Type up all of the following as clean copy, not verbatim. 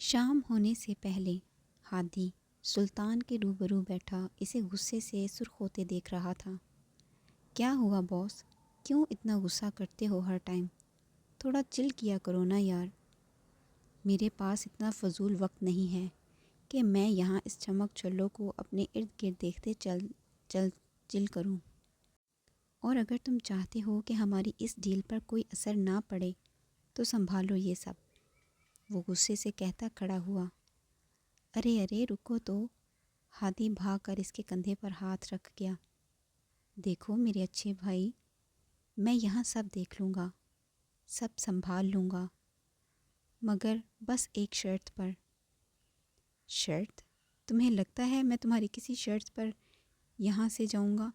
شام ہونے سے پہلے ہادی سلطان کے روبرو بیٹھا اسے غصے سے سرخ ہوتے دیکھ رہا تھا۔ کیا ہوا باس؟ کیوں اتنا غصہ کرتے ہو ہر ٹائم؟ تھوڑا چل کیا کرو نا یار۔ میرے پاس اتنا فضول وقت نہیں ہے کہ میں یہاں اس چمک چھلوں کو اپنے ارد گرد دیکھتے چل کروں۔ اور اگر تم چاہتے ہو کہ ہماری اس ڈیل پر کوئی اثر نہ پڑے تو سنبھالو یہ سب، وہ غصے سے کہتا کھڑا ہوا۔ ارے ارے رکو تو، ہادی بھاگ کر اس کے کندھے پر ہاتھ رکھ گیا۔ دیکھو میرے اچھے بھائی، میں یہاں سب دیکھ لوں گا، سب سنبھال لوں گا، مگر بس ایک شرط پر۔ شرط؟ تمہیں لگتا ہے میں تمہاری کسی شرط پر یہاں سے جاؤں گا؟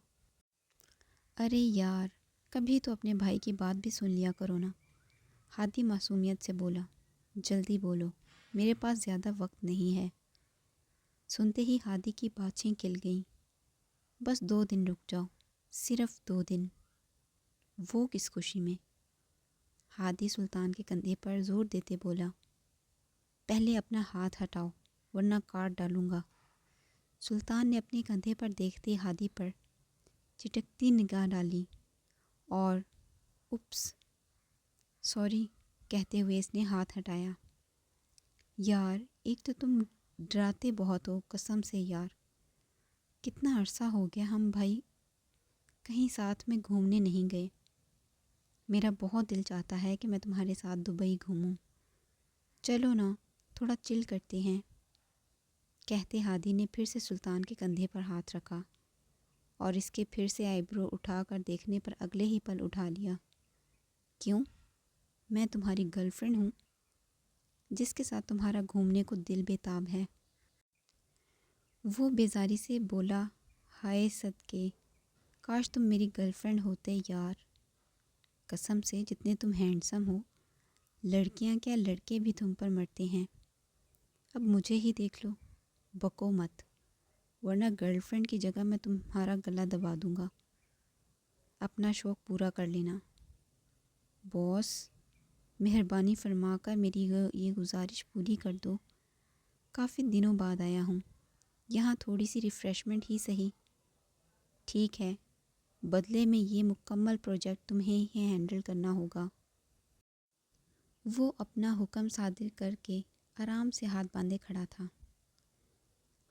ارے یار، کبھی تو اپنے بھائی کی بات بھی سن لیا کرو نا، ہادی معصومیت سے بولا۔ جلدی بولو، میرے پاس زیادہ وقت نہیں ہے۔ سنتے ہی ہادی کی باچھیں کھل گئیں۔ بس 2 دن رک جاؤ، صرف 2 دن۔ وہ کس خوشی میں؟ ہادی سلطان کے کندھے پر زور دیتے بولا۔ پہلے اپنا ہاتھ ہٹاؤ ورنہ کاٹ ڈالوں گا۔ سلطان نے اپنے کندھے پر دیکھتے ہادی پر چٹکتی نگاہ ڈالی اور اپس سوری کہتے ہوئے اس نے ہاتھ ہٹایا۔ یار ایک تو تم ڈراتے بہت ہو، قسم سے یار۔ کتنا عرصہ ہو گیا ہم بھائی کہیں ساتھ میں گھومنے نہیں گئے۔ میرا بہت دل چاہتا ہے کہ میں تمہارے ساتھ دبئی گھوموں۔ چلو نا، تھوڑا چل کرتے ہیں۔ کہتے ہادی نے پھر سے سلطان کے کندھے پر ہاتھ رکھا اور اس کے پھر سے آئی برو اٹھا کر دیکھنے پر اگلے ہی پل اٹھا لیا۔ کیوں؟ میں تمہاری گرل فرینڈ ہوں جس کے ساتھ تمہارا گھومنے کو دل بے تاب ہے۔ وہ بیزاری سے بولا۔ ہائے صدقے، کاش تم میری گرل فرینڈ ہوتے یار۔ قسم سے جتنے تم ہینڈسم ہو، لڑکیاں کیا لڑکے بھی تم پر مرتے ہیں۔ اب مجھے ہی دیکھ لو، بکو مت، ورنہ گرل فرینڈ کی جگہ میں تمہارا گلا دبا دوں گا۔ اپنا شوق پورا کر لینا۔ باس، مہربانی فرما کر میری یہ گزارش پوری کر دو۔ کافی دنوں بعد آیا ہوں، یہاں تھوڑی سی ریفریشمنٹ ہی صحیح۔ ٹھیک ہے، بدلے میں یہ مکمل پروجیکٹ تمہیں ہی ہینڈل کرنا ہوگا۔ وہ اپنا حکم صادر کر کے آرام سے ہاتھ باندھے کھڑا تھا۔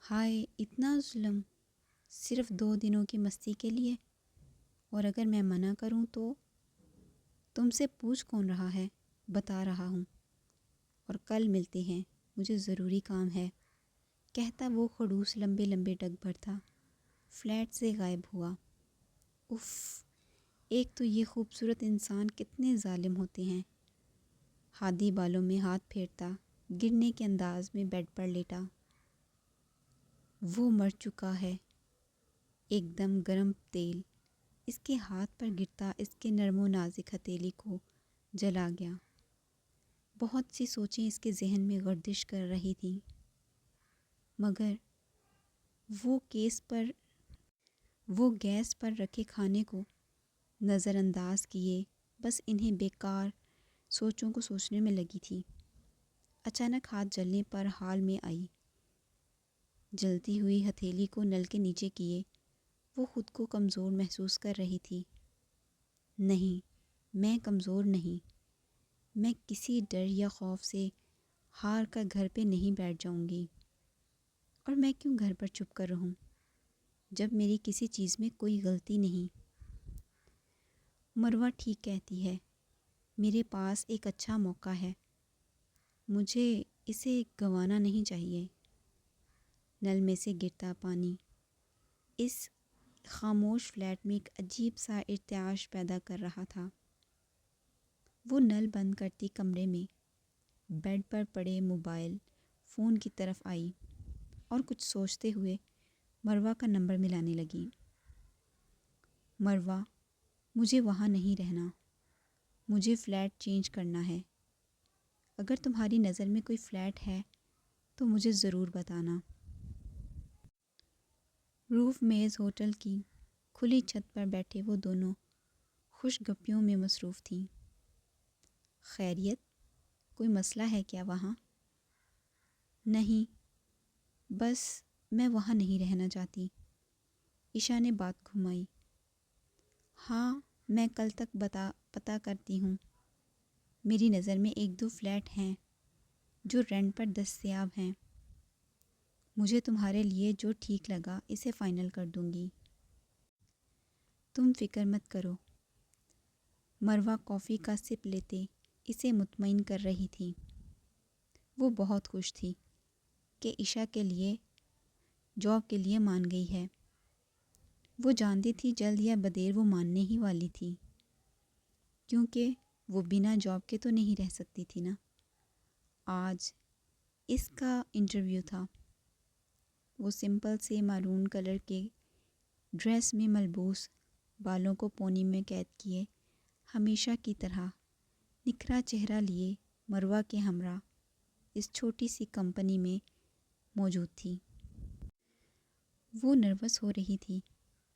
ہائے اتنا ظلم، صرف 2 دنوں کی مستی کے لیے؟ اور اگر میں منع کروں تو؟ تم سے پوچھ کون رہا ہے؟ بتا رہا ہوں، اور کل ملتے ہیں، مجھے ضروری کام ہے۔ کہتا وہ خڑوس لمبے لمبے ڈگ بھرتا فلیٹ سے غائب ہوا۔ اف، ایک تو یہ خوبصورت انسان کتنے ظالم ہوتے ہیں۔ ہادی بالوں میں ہاتھ پھیرتا گرنے کے انداز میں بیڈ پر لیٹا۔ وہ مر چکا ہے۔ ایک دم گرم تیل اس کے ہاتھ پر گرتا اس کے نرم و نازک ہتھیلی کو جلا گیا۔ بہت سی سوچیں اس کے ذہن میں گردش کر رہی تھیں، مگر وہ گیس پر رکھے کھانے کو نظر انداز کیے بس انہیں بیکار سوچوں کو سوچنے میں لگی تھی۔ اچانک ہاتھ جلنے پر حال میں آئی۔ جلتی ہوئی ہتھیلی کو نل کے نیچے کیے وہ خود کو کمزور محسوس کر رہی تھی۔ نہیں، میں کمزور نہیں۔ میں کسی ڈر یا خوف سے ہار کر گھر پہ نہیں بیٹھ جاؤں گی۔ اور میں کیوں گھر پر چھپ کر رہوں جب میری کسی چیز میں کوئی غلطی نہیں؟ مروہ ٹھیک کہتی ہے، میرے پاس ایک اچھا موقع ہے، مجھے اسے گنوانا نہیں چاہیے۔ نل میں سے گرتا پانی اس خاموش فلیٹ میں ایک عجیب سا ارتعاش پیدا کر رہا تھا۔ وہ نل بند کرتی کمرے میں بیڈ پر پڑے موبائل فون کی طرف آئی اور کچھ سوچتے ہوئے مروہ کا نمبر ملانے لگی۔ مروہ، مجھے وہاں نہیں رہنا، مجھے فلیٹ چینج کرنا ہے۔ اگر تمہاری نظر میں کوئی فلیٹ ہے تو مجھے ضرور بتانا۔ روف میز ہوٹل کی کھلی چھت پر بیٹھے وہ دونوں خوش گپیوں میں مصروف تھیں۔ خیریت؟ کوئی مسئلہ ہے کیا وہاں؟ نہیں، بس میں وہاں نہیں رہنا چاہتی۔ عشا نے بات گھمائی۔ ہاں، میں کل تک پتہ کرتی ہوں۔ میری نظر میں 1-2 فلیٹ ہیں جو رینٹ پر دستیاب ہیں۔ مجھے تمہارے لیے جو ٹھیک لگا اسے فائنل کر دوں گی۔ تم فکر مت کرو۔ مروہ کافی کا سپ لیتے اسے مطمئن کر رہی تھی۔ وہ بہت خوش تھی کہ عشا کے لیے جاب کے لیے مان گئی ہے۔ وہ جانتی تھی جلد یا بدیر وہ ماننے ہی والی تھی، کیونکہ وہ بنا جاب کے تو نہیں رہ سکتی تھی نا۔ آج اس کا انٹرویو تھا۔ وہ سمپل سے مارون کلر کے ڈریس میں ملبوس، بالوں کو پونی میں قید کیے، ہمیشہ کی طرح نکھرا چہرہ لیے مروہ کے ہمراہ اس چھوٹی سی کمپنی میں موجود تھی۔ وہ نروس ہو رہی تھی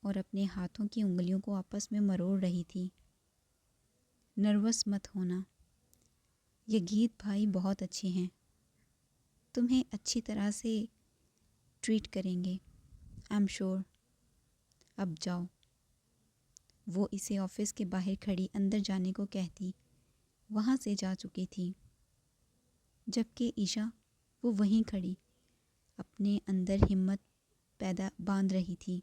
اور اپنے ہاتھوں کی انگلیوں کو آپس میں مروڑ رہی تھی۔ نروس مت ہونا، یہ گیت بھائی بہت اچھے ہیں، تمہیں اچھی طرح سے ٹریٹ کریں گے، آئی ایم شور۔ اب جاؤ۔ وہ اسے آفس کے باہر کھڑی اندر جانے کو کہتی وہاں سے جا چکی تھی، جبکہ عشا وہ وہیں کھڑی اپنے اندر ہمت باندھ رہی تھی۔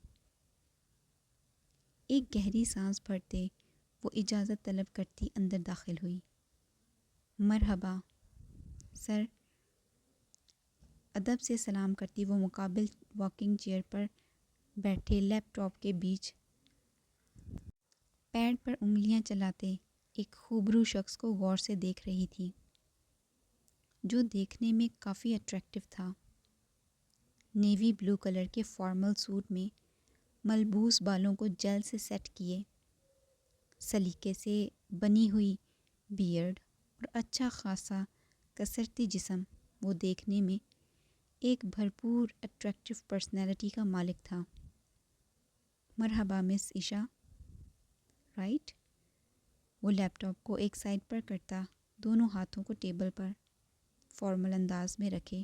ایک گہری سانس بھرتے وہ اجازت طلب کرتی اندر داخل ہوئی۔ مرحبا سر۔ ادب سے سلام کرتی وہ مقابل واکنگ چیئر پر بیٹھے لیپ ٹاپ کے بیچ پیڈ پر انگلیاں چلاتے ایک خوبرو شخص کو غور سے دیکھ رہی تھی، جو دیکھنے میں کافی اٹریکٹیو تھا۔ نیوی بلو کلر کے فارمل سوٹ میں ملبوس بالوں کو جیل سے سیٹ کیے، سلیقے سے بنی ہوئی بیئرڈ اور اچھا خاصا کسرتی جسم، وہ دیکھنے میں ایک بھرپور اٹریکٹیو پرسنالٹی کا مالک تھا۔ مرحبا مس عشا، رائٹ؟ وہ لیپ ٹاپ کو ایک سائڈ پر کرتا دونوں ہاتھوں کو ٹیبل پر فارمل انداز میں رکھے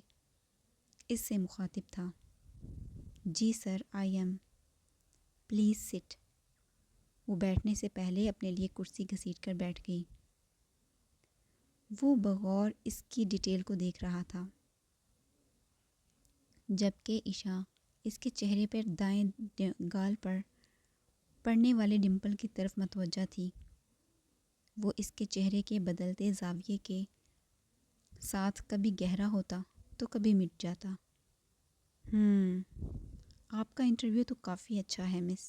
اس سے مخاطب تھا۔ جی سر، آئی ایم۔ پلیز سٹ۔ وہ بیٹھنے سے پہلے اپنے لیے کرسی گھسیٹ کر بیٹھ گئی۔ وہ بغور اس کی ڈیٹیل کو دیکھ رہا تھا، جبکہ عشا اس کے چہرے پر دائیں گال پر پڑنے والے ڈمپل کی طرف متوجہ تھی۔ وہ اس کے چہرے کے بدلتے زاویے کے ساتھ کبھی گہرا ہوتا تو کبھی مٹ جاتا۔ آپ کا انٹرویو تو کافی اچھا ہے مس۔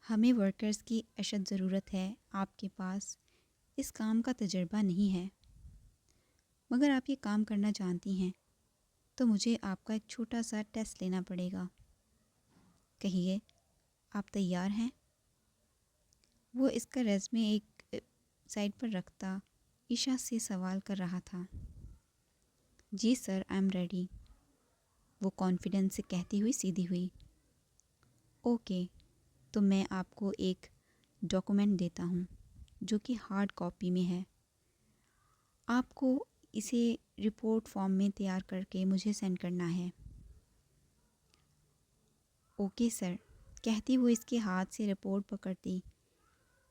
ہمیں ورکرز کی اشد ضرورت ہے، آپ کے پاس اس کام کا تجربہ نہیں ہے، مگر آپ یہ کام کرنا جانتی ہیں تو مجھے آپ کا ایک چھوٹا سا ٹیسٹ لینا پڑے گا۔ کہیے، آپ تیار ہیں؟ وہ اس کا ریزمے ایک سائڈ پر رکھتا عشا سے سوال کر رہا تھا۔ جی سر، آئی ایم ریڈی، وہ کانفیڈنس سے کہتی ہوئی سیدھی ہوئی۔ اوکے، تو میں آپ کو ایک ڈاکومنٹ دیتا ہوں جو کہ ہارڈ کاپی میں ہے۔ آپ کو اسے رپورٹ فارم میں تیار کر کے مجھے سینڈ کرنا ہے۔ اوکے سر، کہتی وہ اس کے ہاتھ سے رپورٹ پکڑتی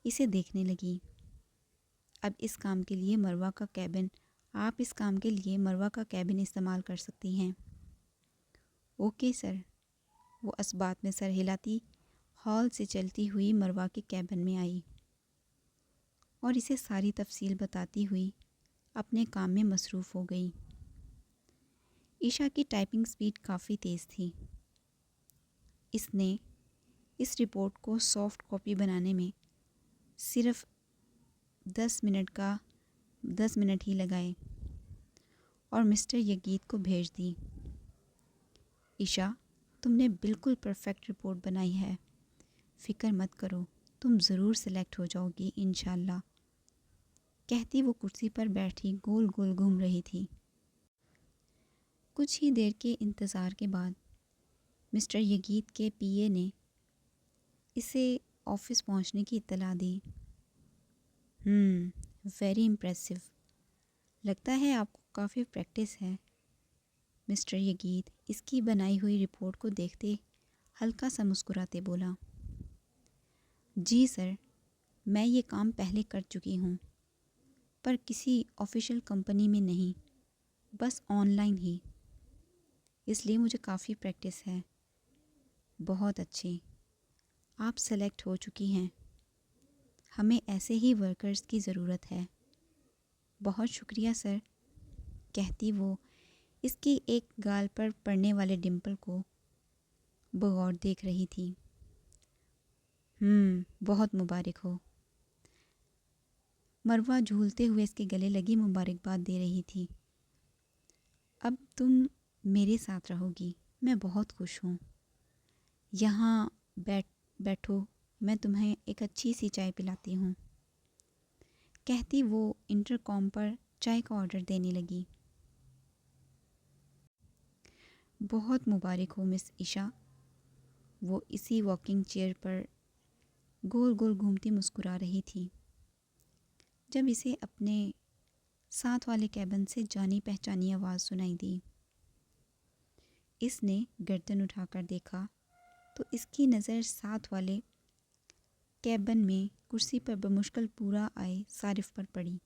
اسے دیکھنے لگی۔ اب اس کام کے لیے مروہ کا کیبن آپ اس کام کے لیے مروہ کا کیبن استعمال کر سکتی ہیں۔ اوکے سر، وہ اس بات میں سر ہلاتی ہال سے چلتی ہوئی مروہ کے کیبن میں آئی اور اسے ساری تفصیل بتاتی ہوئی اپنے کام میں مصروف ہو گئی۔ عشا کی ٹائپنگ سپیڈ کافی تیز تھی۔ اس نے اس رپورٹ کو سافٹ کاپی بنانے میں صرف 10 منٹ ہی لگائے اور مسٹر یگیت کو بھیج دی۔ عشا، تم نے بالکل پرفیکٹ رپورٹ بنائی ہے، فکر مت کرو، تم ضرور سلیکٹ ہو جاؤ گی انشاءاللہ، کہتی وہ کرسی پر بیٹھی گول گول گھوم رہی تھی۔ کچھ ہی دیر کے انتظار کے بعد مسٹر یگیت کے پی اے نے اسے آفس پہنچنے کی اطلاع دی۔ ویری امپریسو، لگتا ہے آپ کو کافی پریکٹس ہے مسٹر یگید اس کی بنائی ہوئی رپورٹ کو دیکھتے ہلکا سا مسکراتے بولا۔ جی سر، میں یہ کام پہلے کر چکی ہوں، پر کسی آفیشیل کمپنی میں نہیں، بس آن لائن ہی، اس لیے مجھے کافی پریکٹس ہے۔ بہت اچھے، آپ سلیکٹ ہو چکی ہیں، ہمیں ایسے ہی ورکرز کی ضرورت ہے۔ بہت شکریہ سر، کہتی وہ اس کی ایک گال پر پڑنے والے ڈمپل کو بغور دیکھ رہی تھی۔ بہت مبارک ہو۔ مروہ جھولتے ہوئے اس کے گلے لگی مبارکباد دے رہی تھی۔ اب تم میرے ساتھ رہو گی، میں بہت خوش ہوں۔ یہاں بیٹھو، میں تمہیں ایک اچھی سی چائے پلاتی ہوں، کہتی وہ انٹر کام پر چائے کا آرڈر دینے لگی۔ بہت مبارک ہو مس عشا، وہ اسی واکنگ چیئر پر گول گول گھومتی مسکرا رہی تھی جب اسے اپنے ساتھ والے کیبن سے جانی پہچانی آواز سنائی دی۔ اس نے گردن اٹھا کر دیکھا تو اس کی نظر ساتھ والے کیبن میں کرسی پر بمشکل پورا آئے صارف پر پڑی۔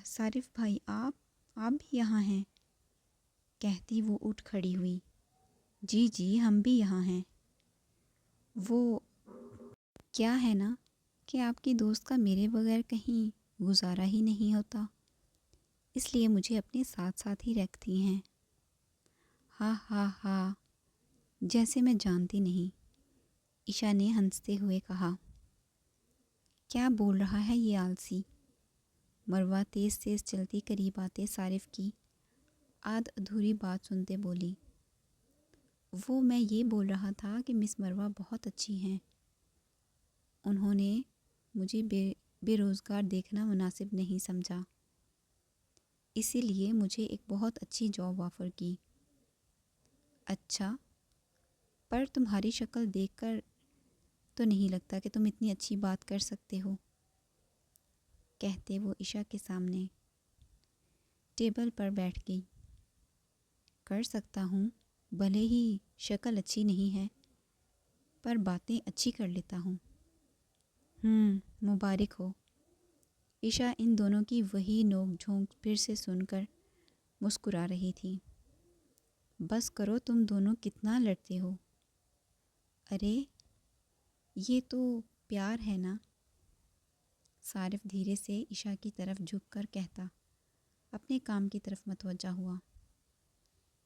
صارف بھائی، آپ بھی یہاں ہیں، کہتی وہ اٹھ کھڑی ہوئی۔ جی ہم بھی یہاں ہیں۔ وہ کیا ہے نا کہ آپ کی دوست کا میرے بغیر کہیں گزارا ہی نہیں ہوتا، اس لیے مجھے اپنے ساتھ ساتھ ہی رکھتی ہیں۔ ہاں، جیسے میں جانتی نہیں، عشا نے ہنستے ہوئے کہا۔ کیا بول رہا ہے یہ آلسی؟ مروہ تیز تیز چلتی قریب آتے صارف کی آدھ ادھوری بات سنتے بولی۔ میں یہ بول رہا تھا کہ مس مروہ بہت اچھی ہیں، انہوں نے مجھے بے روزگار دیکھنا مناسب نہیں سمجھا، اسی لیے مجھے ایک بہت اچھی جاب آفر کی۔ اچھا، پر تمہاری شکل دیکھ کر تو نہیں لگتا کہ تم اتنی اچھی بات کر سکتے ہو، کہتے وہ عشا کے سامنے ٹیبل پر بیٹھ گئی۔ کر سکتا ہوں، بھلے ہی شکل اچھی نہیں ہے، پر باتیں اچھی کر لیتا ہوں۔ مبارک ہو۔ عشا ان دونوں کی وہی نوک جھونک پھر سے سن کر مسکرا رہی تھی۔ بس کرو، تم دونوں کتنا لڑتے ہو۔ ارے یہ تو پیار ہے نا، صارف دھیرے سے عشا کی طرف جھک کر کہتا، اپنے کام کی طرف متوجہ ہوا۔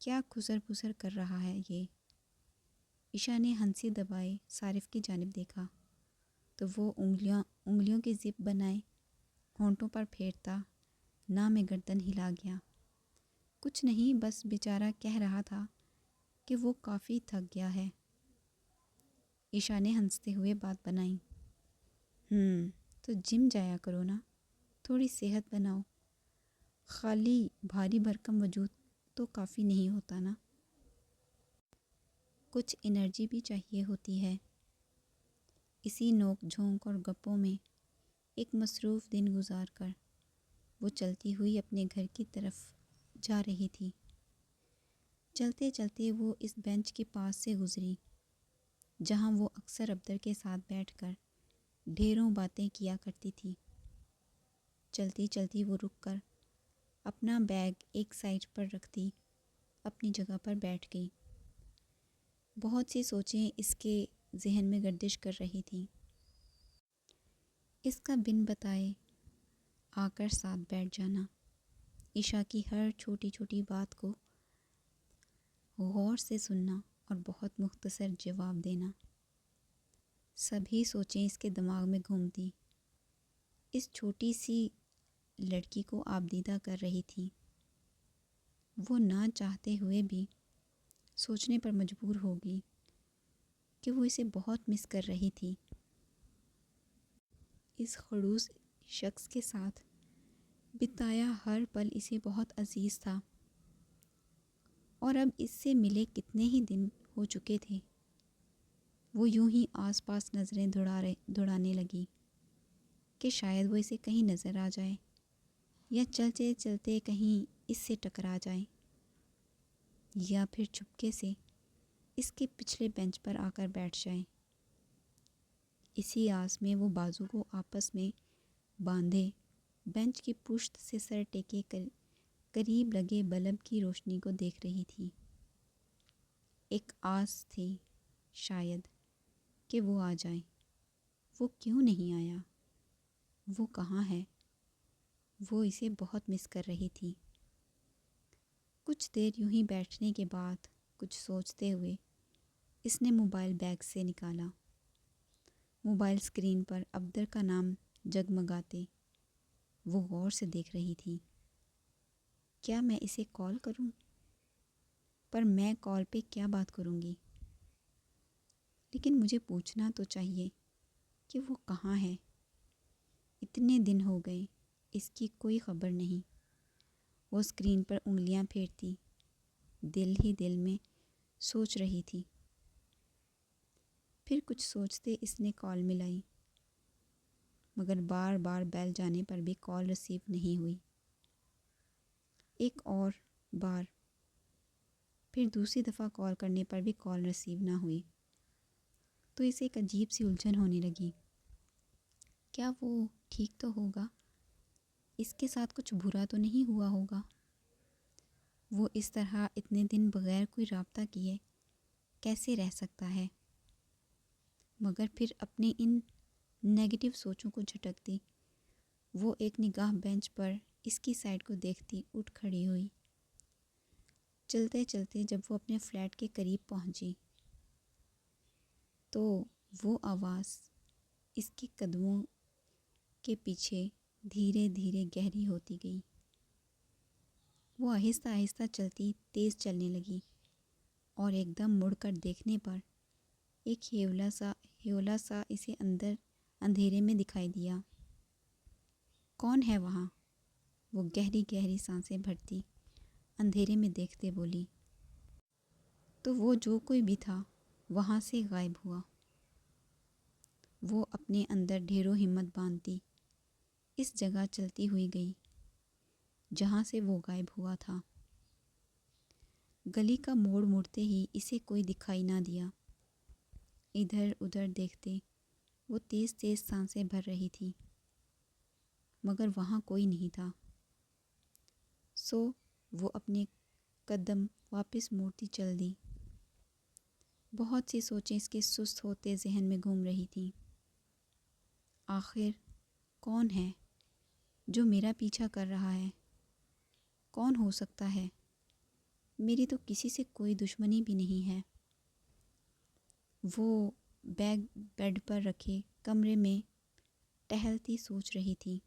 کیا کھسر پھسر کر رہا ہے یہ؟ عشا نے ہنسی دبائے صارف کی جانب دیکھا تو وہ انگلیوں کی زپ بنائے ہونٹوں پر پھیرتا نہ میں گردن ہلا گیا۔ کچھ نہیں، بس بیچارہ کہہ رہا تھا کہ وہ کافی تھک گیا ہے۔ عشا نے ہنستے ہوئے بات بنائی۔ تو جم جایا کرو نا، تھوڑی صحت بناؤ، خالی بھاری بھرکم وجود تو کافی نہیں ہوتا نا، کچھ انرجی بھی چاہیے ہوتی ہے۔ اسی نوک جھونک اور گپوں میں ایک مصروف دن گزار کر وہ چلتی ہوئی اپنے گھر کی طرف جا رہی تھی۔ چلتے چلتے وہ اس بینچ کے پاس سے گزری جہاں وہ اکثر ابدر کے ساتھ بیٹھ کر ڈھیروں باتیں کیا کرتی تھی۔ چلتی چلتی وہ رک کر اپنا بیگ ایک سائڈ پر رکھتی اپنی جگہ پر بیٹھ گئی۔ بہت سی سوچیں اس کے ذہن میں گردش کر رہی تھیں۔ اس کا بن بتائے آ کر ساتھ بیٹھ جانا، عشا کی ہر چھوٹی چھوٹی بات کو غور سے سننا اور بہت مختصر جواب دینا، سبھی سوچیں اس کے دماغ میں گھومتی اس چھوٹی سی لڑکی کو آبدیدہ کر رہی تھی۔ وہ نہ چاہتے ہوئے بھی سوچنے پر مجبور ہوگی کہ وہ اسے بہت مس کر رہی تھی۔ اس خڑوس شخص کے ساتھ بتایا ہر پل اسے بہت عزیز تھا، اور اب اس سے ملے کتنے ہی دن ہو چکے تھے۔ وہ یوں ہی آس پاس نظریں دوڑانے لگی۔ کہ شاید وہ اسے کہیں نظر آ جائے یا چلتے چلتے کہیں اس سے ٹکرا جائے یا پھر چپکے سے اس کے پچھلے بینچ پر آ کر بیٹھ جائے۔ اسی آس میں وہ بازو کو آپس میں باندھے بینچ کی پشت سے سر ٹیکے قریب لگے بلب کی روشنی کو دیکھ رہی تھی۔ ایک آس تھی شاید کہ وہ آ جائے۔ وہ کیوں نہیں آیا؟ وہ کہاں ہے؟ وہ اسے بہت مس کر رہی تھی۔ کچھ دیر یوں ہی بیٹھنے کے بعد کچھ سوچتے ہوئے اس نے موبائل بیگ سے نکالا۔ موبائل اسکرین پر ابدر کا نام جگمگاتے وہ غور سے دیکھ رہی تھی۔ کیا میں اسے کال کروں؟ پر میں کال پہ کیا بات کروں گی؟ لیکن مجھے پوچھنا تو چاہیے کہ وہ کہاں ہے۔ اتنے دن ہو گئے، اس کی کوئی خبر نہیں۔ وہ اسکرین پر انگلیاں پھیرتی دل ہی دل میں سوچ رہی تھی۔ پھر کچھ سوچتے اس نے کال ملائی، مگر بار بار بیل جانے پر بھی کال ریسیو نہیں ہوئی۔ ایک اور بار پھر دوسری دفعہ کال کرنے پر بھی کال ریسیو نہ ہوئی تو اسے ایک عجیب سی الجھن ہونے لگی۔ کیا وہ ٹھیک تو ہوگا؟ اس کے ساتھ کچھ برا تو نہیں ہوا ہوگا؟ وہ اس طرح اتنے دن بغیر کوئی رابطہ کیے کیسے رہ سکتا ہے؟ مگر پھر اپنے ان نیگیٹو سوچوں کو جھٹکتی وہ ایک نگاہ بینچ پر اس کی سائڈ کو دیکھتی اٹھ کھڑی ہوئی۔ چلتے چلتے جب وہ اپنے فلیٹ کے قریب پہنچی تو وہ آواز اس کے قدموں کے پیچھے دھیرے دھیرے گہری ہوتی گئی۔ وہ آہستہ آہستہ چلتی تیز چلنے لگی اور ایک دم مڑ کر دیکھنے پر ایک ہیولا سا اسے اندھیرے میں دکھائی دیا۔ کون ہے وہاں؟ وہ گہری گہری سانسیں بھرتی اندھیرے میں دیکھتے بولی۔ تو وہ جو کوئی بھی تھا وہاں سے غائب ہوا۔ وہ اپنے اندر ڈھیروں ہمت باندھتی اس جگہ چلتی ہوئی گئی جہاں سے وہ غائب ہوا تھا۔ گلی کا موڑ مڑتے ہی اسے کوئی دکھائی نہ دیا۔ ادھر ادھر دیکھتے وہ تیز تیز سانسیں بھر رہی تھی مگر وہاں کوئی نہیں تھا۔ سو وہ اپنے قدم واپس موڑتی چل دی۔ بہت سی سوچیں اس کے سست ہوتے ذہن میں گھوم رہی تھیں۔ آخر کون ہے جو میرا پیچھا کر رہا ہے؟ کون ہو سکتا ہے؟ میری تو کسی سے کوئی دشمنی بھی نہیں ہے۔ وہ بیگ بیڈ پر رکھے کمرے میں ٹہلتی سوچ رہی تھی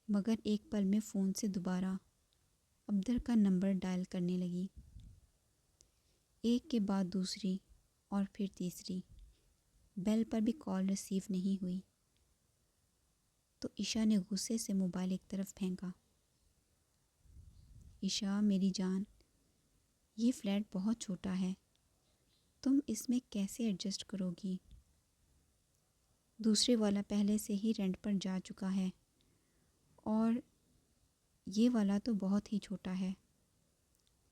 مگر ایک پل میں فون سے دوبارہ ابدر کا نمبر ڈائل کرنے لگی۔ ایک کے بعد دوسری اور پھر تیسری بیل پر بھی کال ریسیو نہیں ہوئی تو عشا نے غصے سے موبائل ایک طرف پھینکا۔ عشا میری جان، یہ فلیٹ بہت چھوٹا ہے، تم اس میں کیسے ایڈجسٹ کرو گی؟ دوسرے والا پہلے سے ہی رینٹ پر جا چکا ہے اور یہ والا تو بہت ہی چھوٹا ہے۔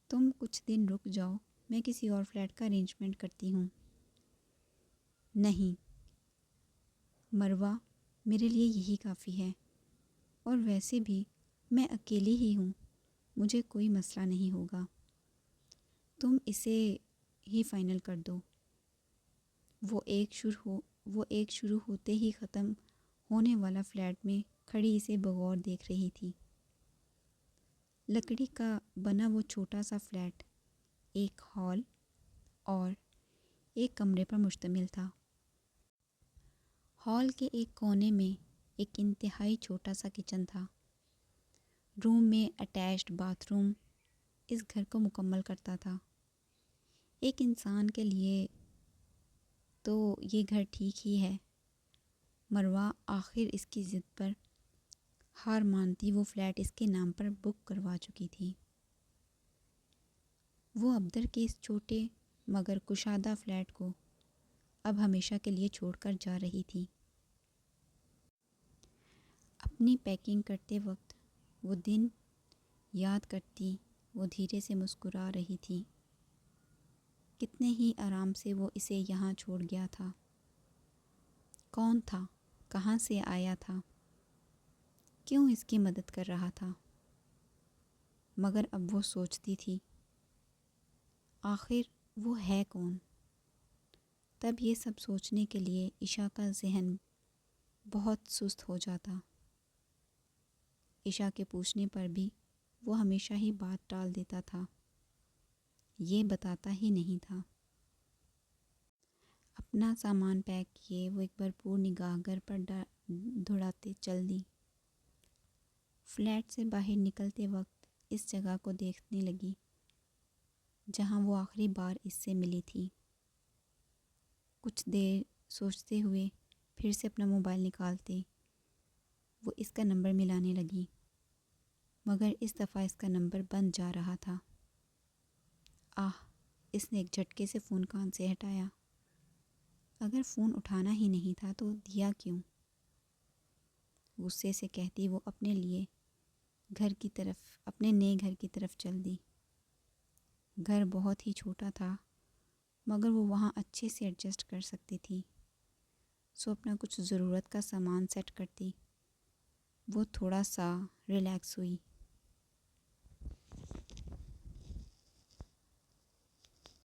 تم کچھ دن رک جاؤ، میں کسی اور فلیٹ کا ارینجمنٹ کرتی ہوں۔ نہیں مروہ، میرے لیے یہی کافی ہے، اور ویسے بھی میں اکیلی ہی ہوں، مجھے کوئی مسئلہ نہیں ہوگا۔ تم اسے ہی فائنل کر دو۔ وہ ایک شروع ہوتے ہی ختم ہونے والا فلیٹ میں کھڑی اسے بغور دیکھ رہی تھی۔ لکڑی کا بنا وہ چھوٹا سا فلیٹ ایک ہال اور ایک کمرے پر مشتمل تھا۔ ہال کے ایک کونے میں ایک انتہائی چھوٹا سا کچن تھا۔ روم میں اٹیچڈ باتھ روم اس گھر کو مکمل کرتا تھا۔ ایک انسان کے لیے تو یہ گھر ٹھیک ہی ہے۔ مروہ آخر اس کی ضد پر ہار مانتی وہ فلیٹ اس کے نام پر بک کروا چکی تھی۔ وہ ابدر کے اس چھوٹے مگر کشادہ فلیٹ کو اب ہمیشہ کے لیے چھوڑ کر جا رہی تھی۔ اپنی پیکنگ کرتے وقت وہ دن یاد کرتی وہ دھیرے سے مسکرا رہی تھی۔ کتنے ہی آرام سے وہ اسے یہاں چھوڑ گیا تھا۔ کون تھا؟ کہاں سے آیا تھا؟ کیوں اس کی مدد کر رہا تھا؟ مگر اب وہ سوچتی تھی، آخر وہ ہے کون؟ تب یہ سب سوچنے کے لیے عشاء کا ذہن بہت سست ہو جاتا۔ عشاء کے پوچھنے پر بھی وہ ہمیشہ ہی بات ٹال دیتا تھا، یہ بتاتا ہی نہیں تھا۔ اپنا سامان پیک کیے وہ ایک بھرپور نگاہ گھر پر دوڑاتے چل دی۔ فلیٹ سے باہر نکلتے وقت اس جگہ کو دیکھنے لگی جہاں وہ آخری بار اس سے ملی تھی۔ کچھ دیر سوچتے ہوئے پھر سے اپنا موبائل نکالتے وہ اس کا نمبر ملانے لگی، مگر اس دفعہ اس کا نمبر بند جا رہا تھا۔ اس نے ایک جھٹکے سے فون کان سے ہٹایا۔ اگر فون اٹھانا ہی نہیں تھا تو دیا کیوں؟ غصے سے کہتی وہ اپنے نئے گھر کی طرف چل دی۔ گھر بہت ہی چھوٹا تھا مگر وہ وہاں اچھے سے ایڈجسٹ کر سکتی تھی، سو اپنا کچھ ضرورت کا سامان سیٹ کرتی وہ تھوڑا سا ریلیکس ہوئی۔